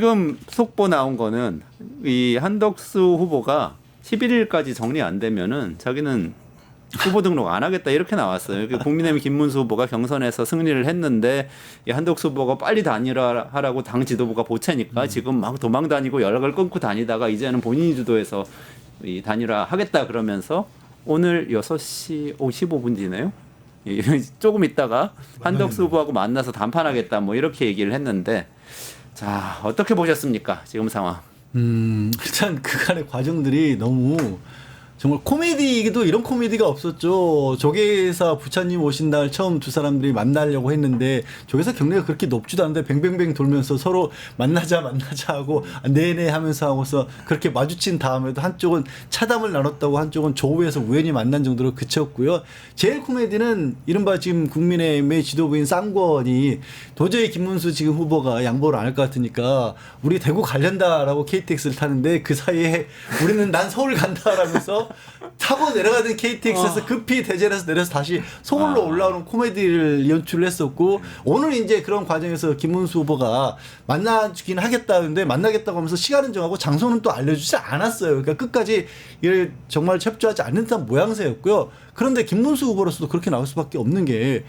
지금 속보 나온 거는 이 한덕수 후보가 11일까지 정리 안 되면은 자기는 후보 등록 안 하겠다 이렇게 나왔어요. 국민의힘 김문수 후보가 경선에서 승리를 했는데 이 한덕수 후보가 빨리 단일화하라고 당 지도부가 보채니까 지금 막 도망 다니고 연락을 끊고 다니다가 이제는 본인이 주도해서 이 단일화 하겠다 그러면서 오늘 6시 55분 뒤네요. 조금 있다가 한덕수 후보하고 만나서 담판하겠다 뭐 이렇게 얘기를 했는데 자, 어떻게 보셨습니까? 지금 상황. 일단 그간의 과정들이 너무 정말 코미디이기도 이런 코미디가 없었죠. 조계사 부처님 오신 날 처음 두 사람들이 만나려고 했는데 조계사 경례가 그렇게 높지도 않은데 뱅뱅뱅 돌면서 서로 만나자 하고 네네 하면서 하고서 그렇게 마주친 다음에도 한쪽은 차담을 나눴다고 한쪽은 조우에서 우연히 만난 정도로 그쳤고요. 제일 코미디는 이른바 지금 국민의힘의 지도부인 쌍권이 도저히 김문수 지금 후보가 양보를 안 할 것 같으니까 우리 대구 가련다라고 KTX를 타는데 그 사이에 우리는 난 서울 간다라면서 타고 내려가던 KTX에서 급히 대전에서 내려서 다시 서울로 올라오는 코미디를 연출을 했었고 오늘 이제 그런 과정에서 김문수 후보가 만나주긴 하겠다는데 만나겠다고 하면서 시간은 정하고 장소는 또 알려주지 않았어요. 그러니까 끝까지 이를 정말 협조하지 않는 듯한 모양새였고요. 그런데 김문수 후보로서도 그렇게 나올 수밖에 없는 게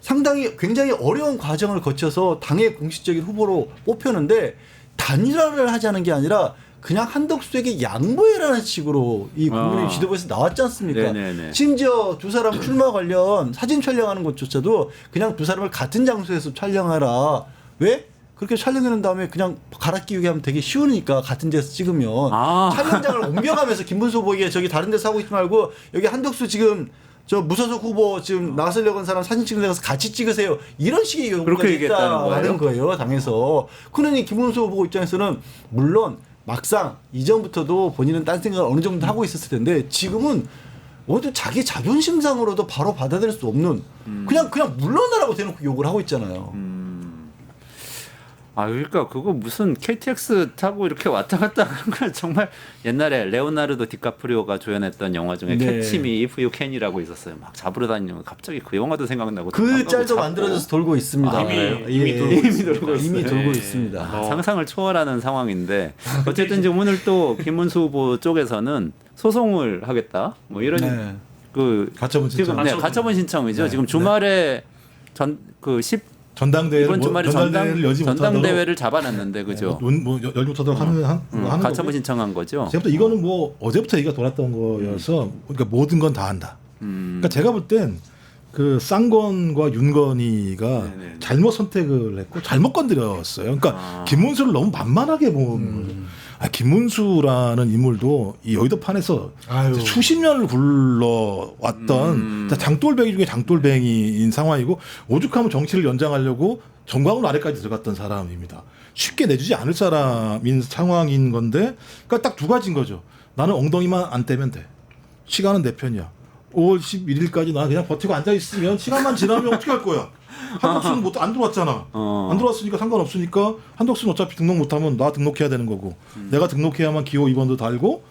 상당히 굉장히 어려운 과정을 거쳐서 당의 공식적인 후보로 뽑혔는데 단일화를 하자는 게 아니라 그냥 한덕수에게 양보해라는 식으로 이 국민의힘 지도부에서 나왔지 않습니까? 네네네. 심지어 두 사람 출마 관련 사진 촬영하는 것조차도 그냥 두 사람을 같은 장소에서 촬영하라. 왜? 그렇게 촬영해놓은 다음에 그냥 갈아 끼우게 하면 되게 쉬우니까 같은 데서 찍으면 촬영장을 옮겨가면서 김문수 후보에게 저기 다른 데서 하고 있지 말고 여기 한덕수 지금 저 무소속 후보 지금 나서려고 하는 사람 사진 찍는 데 가서 같이 찍으세요. 이런 식의 요구까지 있다는 거예요. 당에서. 그러니 김문수 후보 입장에서는 물론 막상 이전부터도 본인은 딴 생각을 어느 정도 하고 있었을 텐데 지금은 어디 자기 자존심상으로도 바로 받아들일 수 없는 그냥 물러나라고 대놓고 욕을 하고 있잖아요. 아, 그러니까 그거 무슨 KTX 타고 이렇게 왔다 갔다 하는 건 정말 옛날에 레오나르도 디카프리오가 조연했던 영화 중에 네. 캐치미 이프 유 캔이라고 있었어요. 막 잡으러 다니면 갑자기 그 영화도 생각나고 그 짤도 만들어져서 돌고 있습니다. 이미 돌고 이미 돌고 네. 있습니다. 상상을 초월하는 상황인데 어쨌든 지금 오늘 또 김문수 후보 쪽에서는 소송을 하겠다 뭐 이런 네. 그 가처분 신청. 지금 가처분 신청이죠. 네. 지금 주말에 전당대회를 이번 주말에 여지 전당대회를 잡아놨는데 그죠? 뭐 열지 못하도록 하는 가처분 거고요. 신청한 거죠. 제가 볼 때 이거는 뭐 어제부터 얘기가 돌았던 거여서 그러니까 모든 건 다 한다. 그러니까 제가 볼 땐 그 쌍권과 윤건이가 네네. 잘못 선택을 했고 잘못 건드렸어요. 그러니까 김문수를 너무 만만하게 본 거죠. 김문수라는 인물도 이 여의도판에서 수십 년을 굴러왔던 장돌뱅이 중에 장돌뱅이인 상황이고 오죽하면 정치를 연장하려고 정광훈 아래까지 들어갔던 사람입니다. 쉽게 내주지 않을 사람인 상황인 건데 그러니까 딱 두 가지인 거죠. 나는 엉덩이만 안 떼면 돼. 시간은 내 편이야. 5월 11일까지 나 그냥 버티고 앉아있으면 시간만 지나면 어떻게 할 거야. 한덕수는 안 들어왔잖아. 안 들어왔으니까 상관없으니까 한덕수는 어차피 등록 못하면 나 등록해야 되는 거고 내가 등록해야만 기호 2번도 달고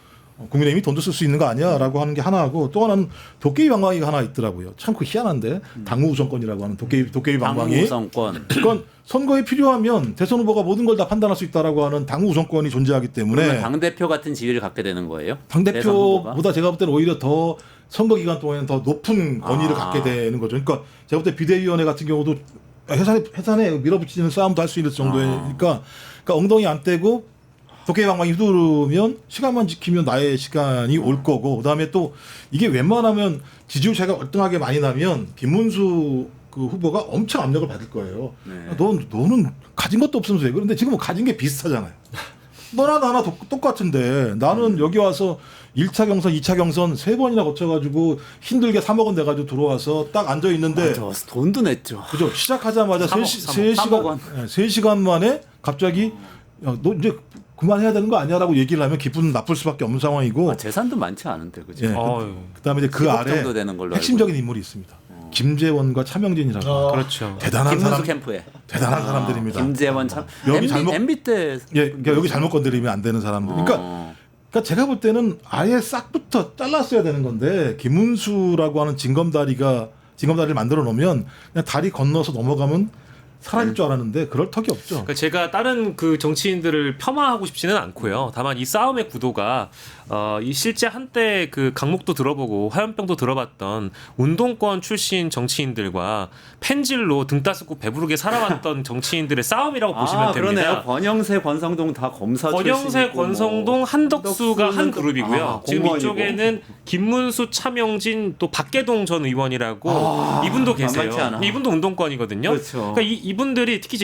국민의힘이 돈도 쓸 수 있는 거 아니야 라고 하는 게 하나하고 또 하나는 도깨비 방망이 하나 있더라고요. 참 그 희한한데 당무 우선권이라고 하는 도깨비 방망이. 당무 우선권. 그건 선거에 필요하면 대선 후보가 모든 걸 다 판단할 수 있다라고 하는 당무 우선권이 존재하기 때문에 당대표 같은 지위를 갖게 되는 거예요? 당대표보다 제가 볼 때는 오히려 더 선거 기간 동안에는 더 높은 권위를 갖게 되는 거죠. 그러니까 제가 볼 때 비대위원회 같은 경우도 해산에 밀어붙이는 싸움도 할 수 있는 정도니까 그러니까 엉덩이 안 떼고 도깨비 방망이 휘두르면 시간만 지키면 나의 시간이 올 거고 그다음에 또 이게 웬만하면 지지율 차이가 월등하게 많이 나면 김문수 그 후보가 엄청 압력을 받을 거예요. 네. 너는 가진 것도 없으면서 왜 그런데 지금 가진 게 비슷하잖아요. 너나 나나 똑같은데 나는 여기 와서 1차 경선, 2차 경선 3번이나 거쳐가지고 힘들게 3억 원 내가지고 들어와서 딱 앉아있는데 돈도 냈죠. 그죠? 시작하자마자 3억 원. 3시간 만에 갑자기 야, 너 이제 그만해야 되는 거 아니야라고 얘기를 하면 기분 나쁠 수밖에 없는 상황이고 재산도 많지 않은데 그죠? 예, 그다음에 이제 그 아래 정도 되는 걸로 핵심적인 인물이 있습니다. 김재원과 차명진이라고 그렇죠. 대단한 김문수 사람, 캠프에 대단한 사람들입니다. 김재원 참 여기 잘못 MB 때 그러니까 여기 잘못 건드리면 안 되는 사람들. 그러니까 제가 볼 때는 아예 싹부터 잘랐어야 되는 건데 김문수라고 하는 징검다리를 만들어 놓으면 그냥 다리 건너서 넘어가면 사라질 줄 알았는데 그럴 턱이 없죠. 그러니까 제가 다른 그 정치인들을 폄하하고 싶지는 않고요. 다만 이 싸움의 구도가 이 실제 한때 그 강목도 들어보고 화염병도 들어봤던 운동권 출신 정치인들과 펜질로 등 따스고 배부르게 살아왔던 정치인들의 싸움이라고 보시면 됩니다. 그러네요. 권영세, 권성동 다 검사 권영세, 출신이고 권성동, 한덕수가 한 그룹이고요. 지금 공무원이고. 이쪽에는 김문수, 차명진, 또 박계동 전 의원이라고 이분도 계세요. 만만치 않아. 이분도 운동권이거든요. 그렇죠. 그러니까 이분들이 특히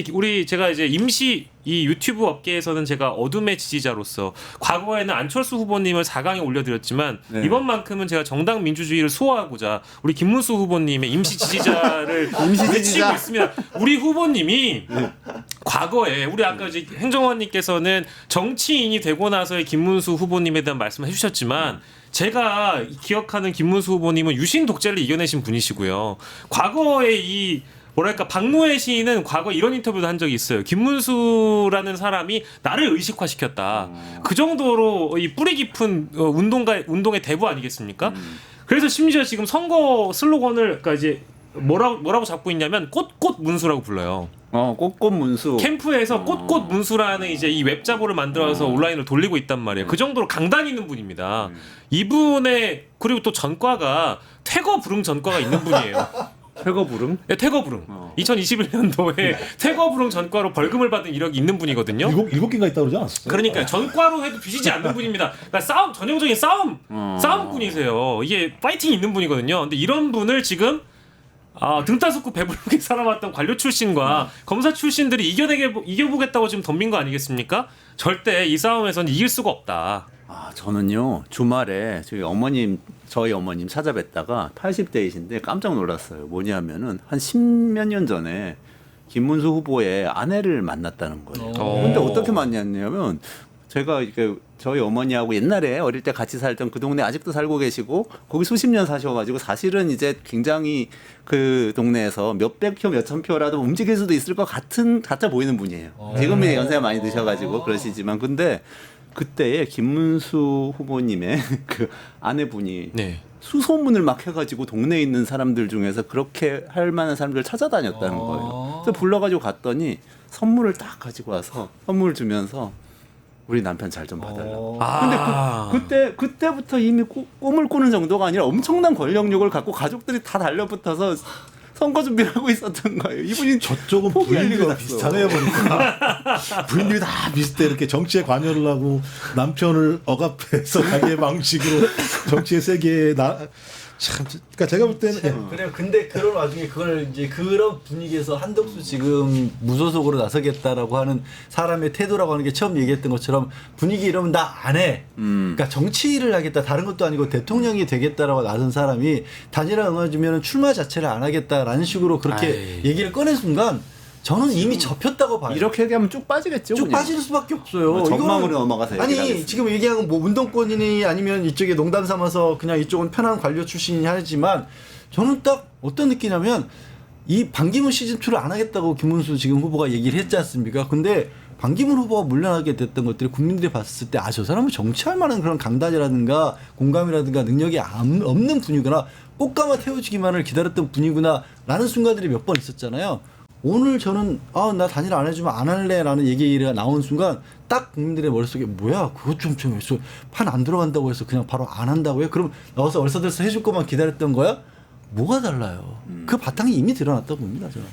제가 이제 임시 이 유튜브 업계에서는 제가 어둠의 지지자로서 과거에는 안철수 후보님을 4강에 올려드렸지만 네. 이번만큼은 제가 정당 민주주의를 수호하고자 우리 김문수 후보님의 임시 지지자를 외치고 지지자. 있습니다. 우리 후보님이 과거에 우리 아까 이제 행정관님께서는 정치인이 되고 나서의 김문수 후보님에 대한 말씀을 해주셨지만 제가 기억하는 김문수 후보님은 유신 독재를 이겨내신 분이시고요. 과거에 이 뭐랄까 박노해 시인은 과거 이런 인터뷰도 한 적이 있어요. 김문수라는 사람이 나를 의식화시켰다. 그 정도로 이 뿌리 깊은 운동의 대부 아니겠습니까? 그래서 심지어 지금 선거 슬로건을 그러니까 이제 뭐라고 잡고 있냐면 꽃꽃 문수라고 불러요. 꽃꽃 문수. 캠프에서 꽃꽃 문수라는 이제 이 웹자보를 만들어서 온라인으로 돌리고 있단 말이에요. 그 정도로 강단 있는 분입니다. 이분의 그리고 또 전과가 퇴거 불응 전과가 있는 분이에요. 최고 부름? 네, 퇴거 불응. 2021년도에 퇴거 불응 전과로 벌금을 받은 이력이 있는 분이거든요. 일곱 개가 있다고 그러지 않았어요? 그러니까 전과로 해도 뒤지지 않는 분입니다. 그러니까 전형적인 싸움꾼이세요. 이게 파이팅 있는 분이거든요. 근데 이런 분을 지금 등 따숩고 배부르게 살아왔던 관료 출신과 검사 출신들이 이겨보겠다고 지금 덤빈 거 아니겠습니까? 절대 이 싸움에서는 이길 수가 없다. 저는요 주말에 저희 어머님 찾아뵀다가 80대이신데 깜짝 놀랐어요. 뭐냐면은 한 10몇 년 전에 김문수 후보의 아내를 만났다는 거예요. 근데 어떻게 만났냐면 제가 이렇게 저희 어머니하고 옛날에 어릴 때 같이 살던 그 동네 아직도 살고 계시고 거기 수십 년 사셔가지고 사실은 이제 굉장히 그 동네에서 몇백 표, 몇천 표라도 움직일 수도 있을 것 같아 보이는 분이에요. 지금은 연세가 많이 드셔가지고 그러시지만 근데 그때에 김문수 후보님의 그 아내분이 네. 수소문을 막 해가지고 동네에 있는 사람들 중에서 그렇게 할 만한 사람들을 찾아다녔다는 거예요. 그래서 불러가지고 갔더니 선물을 딱 가지고 와서 선물을 주면서 우리 남편 잘 좀 봐달라고. 근데 그때부터 이미 꿈을 꾸는 정도가 아니라 엄청난 권력욕을 갖고 가족들이 다 달려붙어서 선거 준비를 하고 있었던 거예요. 이분이 저쪽은 포기할 리가 부인들이 다 없어. 비슷하네요 보니까. 부인들이 다 비슷해. 이렇게 정치에 관여를 하고 남편을 억압해서 자기의 방식으로 정치의 세계에 그러니까 제가 볼 때는 그래요. 근데 그런 와중에 그걸 이제 그런 분위기에서 한덕수 지금 무소속으로 나서겠다라고 하는 사람의 태도라고 하는 게 처음 얘기했던 것처럼 분위기 이러면 나 안 해. 그러니까 정치를 하겠다. 다른 것도 아니고 대통령이 되겠다라고 나선 사람이 단일화 응해주면 출마 자체를 안 하겠다라는 식으로 그렇게 얘기를 꺼낸 순간 저는 이미 접혔다고 봐요. 이렇게 얘기하면 쭉 빠지겠죠. 쭉 그냥. 빠질 수밖에 없어요. 전망으로 이거는- 넘어가서 아니 얘기하겠습니다. 지금 얘기한 뭐 운동권이니 아니면 이쪽에 농담 삼아서 그냥 이쪽은 편한 관료 출신이니 하지만 저는 딱 어떤 느끼냐면 이 반기문 시즌2를 안 하겠다고 김문수 지금 후보가 얘기를 했지 않습니까? 근데 반기문 후보가 물러나게 됐던 것들이 국민들이 봤을 때 저 사람은 정치할 만한 그런 강단이라든가 공감이라든가 능력이 없는 분이구나 꽃가마 태워주기만을 기다렸던 분이구나 라는 순간들이 몇 번 있었잖아요. 오늘 저는 나 단일화 안 해주면 안 할래라는 얘기가 나온 순간 딱 국민들의 머릿속에 뭐야 그것 좀 판 안 들어간다고 해서 그냥 바로 안 한다고요? 그럼 나와서 얼싸들서 해줄 것만 기다렸던 거야? 뭐가 달라요? 그 바탕이 이미 드러났다고 봅니다 저는.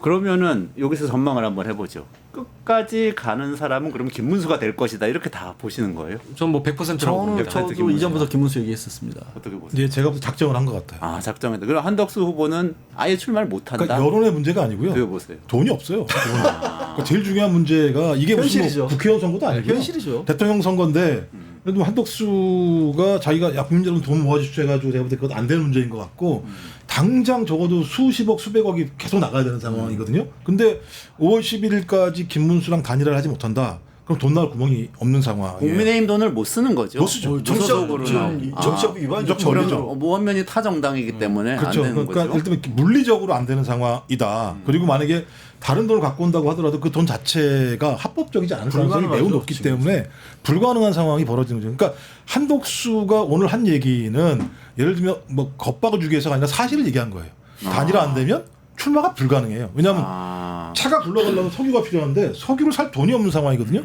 그러면은 여기서 전망을 한번 해보죠. 끝까지 가는 사람은 그럼 김문수가 될 것이다 이렇게 다 보시는 거예요? 전 뭐 100%라고 봅니다. 저도 이전부터 김문수 얘기했었습니다. 어떻게 보세요? 이제 제가 작정을 한 것 같아요. 작정했다. 그럼 한덕수 후보는 아예 출마를 못한다. 그러니까 여론의 문제가 아니고요. 그거 보세요. 돈이 없어요. 그러니까 제일 중요한 문제가 이게 무슨 현실이죠. 뭐 국회의원 선거도 아니고 현실이죠. 대통령 선거인데 그래도 한덕수가 자기가 국민 여러분 돈 모아주십시오 해가지고 제가 볼 때 그것도 안 되는 문제인 것 같고 당장 적어도 수십억 수백억이 계속 나가야 되는 상황이거든요. 근데 5월 11일까지 김문수랑 단일화를 하지 못한다. 그럼 돈 나올 구멍이 없는 상황이에요. 국민의힘 돈을 못 쓰는 거죠. 못 쓰죠. 정치적으로 정치적 위반적 무조건 처리죠. 모원면이 타 정당이기 때문에 그렇죠. 안 되는 그러니까 거죠. 일단 물리적으로 안 되는 상황이다. 그리고 만약에 다른 돈을 갖고 온다고 하더라도 그 돈 자체가 합법적이지 않은 가능성이 매우 불가능하죠, 높기 지금. 때문에 불가능한 상황이 벌어지는 거죠. 그러니까 한독수가 오늘 한 얘기는 예를 들면 뭐 겁박을 주기 위해서가 아니라 사실을 얘기한 거예요. 단일화 안 되면 출마가 불가능해요. 왜냐하면 차가 굴러가려면 석유가 필요한데 석유를 살 돈이 없는 상황이거든요.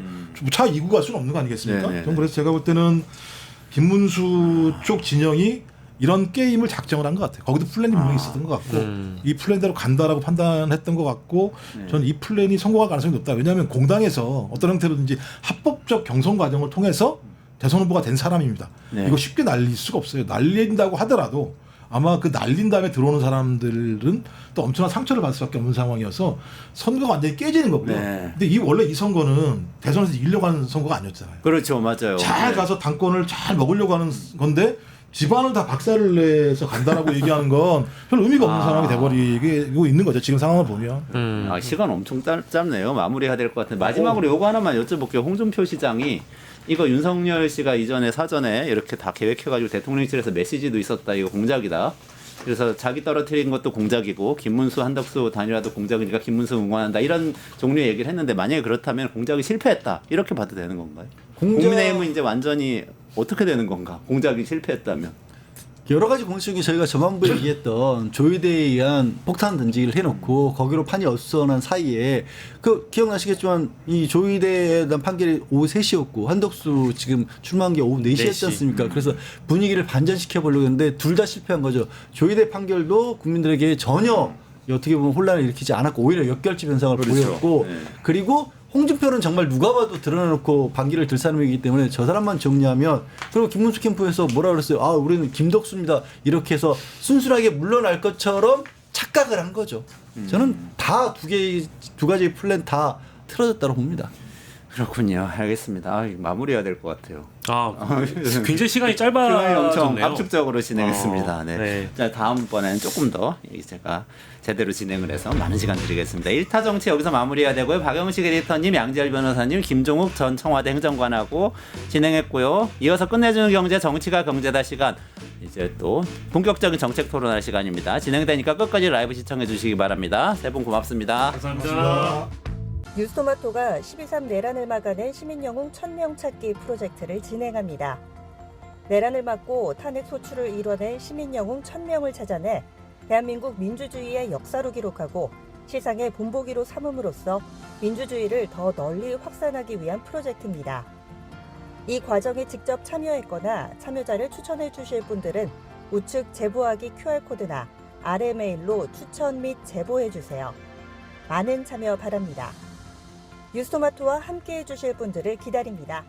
차 2구 갈 수는 없는 거 아니겠습니까? 네네네. 전 그래서 제가 볼 때는 김문수 쪽 진영이 이런 게임을 작정을 한 것 같아요. 거기도 플랜이 분명히 있었던 것 같고 이 플랜대로 간다라고 판단했던 것 같고 저는 이 플랜이 성공할 가능성이 높다. 왜냐하면 공당에서 어떤 형태로든지 합법적 경선 과정을 통해서 대선 후보가 된 사람입니다. 네. 이거 쉽게 날릴 수가 없어요. 날린다고 하더라도 아마 그 날린 다음에 들어오는 사람들은 또 엄청난 상처를 받을 수밖에 없는 상황이어서 선거가 완전히 깨지는 거고요. 네. 근데 원래 이 선거는 대선에서 이기려고 하는 선거가 아니었잖아요. 그렇죠, 맞아요. 잘 네. 가서 당권을 잘 먹으려고 하는 건데 집안을 다 박살을 내서 간다라고 얘기하는 건 별 의미가 없는 상황이 돼버리고 있는 거죠. 지금 상황을 보면. 시간 엄청 짧네요. 마무리해야 될 것 같은데 마지막으로 요거 하나만 여쭤볼게요. 홍준표 시장이 이거 윤석열 씨가 이전에 사전에 이렇게 다 계획해가지고 대통령실에서 메시지도 있었다. 이거 공작이다. 그래서 자기 떨어뜨린 것도 공작이고 김문수 한덕수 단일화도 공작이니까 김문수 응원한다. 이런 종류의 얘기를 했는데 만약에 그렇다면 공작이 실패했다. 이렇게 봐도 되는 건가요? 국민의힘은 이제 완전히 어떻게 되는 건가? 공작이 실패했다면. 여러 가지 공식이 저희가 저번부에 얘기했던 조의대에 의한 폭탄 던지기를 해놓고 거기로 판이 어수선한 사이에 그 기억나시겠지만 이 조의대에 대한 판결이 오후 3시였고 한덕수 지금 출마한 게 오후 4시였지 4시. 않습니까? 그래서 분위기를 반전시켜 보려고 했는데 둘 다 실패한 거죠. 조의대 판결도 국민들에게 전혀 어떻게 보면 혼란을 일으키지 않았고 오히려 역결집 현상을 그렇죠. 보였고 네. 그리고 홍준표는 정말 누가 봐도 드러내놓고 반기를 들 사람이기 때문에 저 사람만 정리하면 그리고 김문수 캠프에서 뭐라 그랬어요? 아 우리는 김덕수입니다. 이렇게 해서 순순하게 물러날 것처럼 착각을 한 거죠. 저는 다 두 가지의 플랜 다 틀어졌다고 봅니다. 그렇군요. 알겠습니다. 마무리해야 될 것 같아요. 굉장히 시간이 시간이 짧아졌네요. 엄청 압축적으로 진행했습니다. 네. 네. 자, 다음번에는 조금 더 제가 제대로 진행을 해서 많은 시간 드리겠습니다. 1타 정치 여기서 마무리해야 되고요. 박영식 에디터님, 양지열 변호사님, 김종욱 전 청와대 행정관하고 진행했고요. 이어서 끝내주는 경제 정치가 경제다 시간. 이제 또 본격적인 정책 토론할 시간입니다. 진행되니까 끝까지 라이브 시청해 주시기 바랍니다. 세 분 고맙습니다. 감사합니다. 뉴스토마토가 12.3 내란을 막아낸 시민영웅 1000명 찾기 프로젝트를 진행합니다. 내란을 막고 탄핵 소추를 이뤄낸 시민영웅 1000명을 찾아내 대한민국 민주주의의 역사로 기록하고 시상의 본보기로 삼음으로써 민주주의를 더 널리 확산하기 위한 프로젝트입니다. 이 과정에 직접 참여했거나 참여자를 추천해 주실 분들은 우측 제보하기 QR코드나 아래 메일로 추천 및 제보해 주세요. 많은 참여 바랍니다. 뉴스토마토와 함께해 주실 분들을 기다립니다.